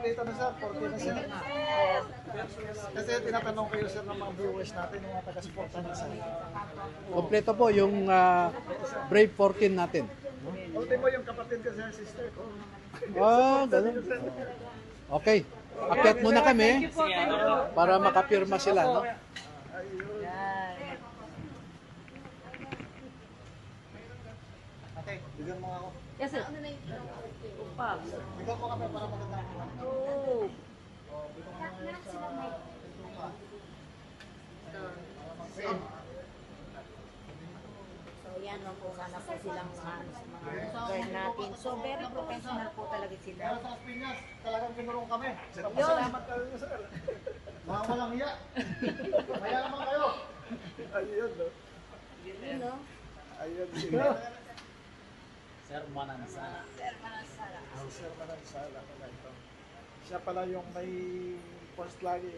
dito na sir, 40 na sir. Kasi tinatanong kayo sir ng mga viewers natin, yung mga taga-suporta na sir. Kompleto po yung Brave 14 natin. Ultimo yung kapatid ko sir, sister ko. Ganun. Okay. Akyat muna kami para makapirma sila, no? Okay, bigyan mo ako. Yes, sir. Upa. Bigyan mo kami para maganda. Oo. So, yan po sana po silang mga guard natin. So, very professional po talaga sila. Pero sa Piñas, talagang pinurong kami. Salamat kayo sir. Mga walang hiya. Kaya naman kayo. Ayun, no? Yun, no? Ayun. Sir Manansala. Sir Manansala pala ito. Siya pala yung may post lagi.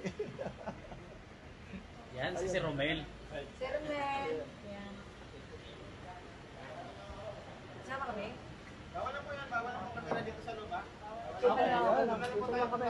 Yan, si Romel. Sir Mel. Yan. Sama kami? Bawal na po yan. Bawal na po kami dito sa loob, ha? Bawal. Bawal na po tayo kami.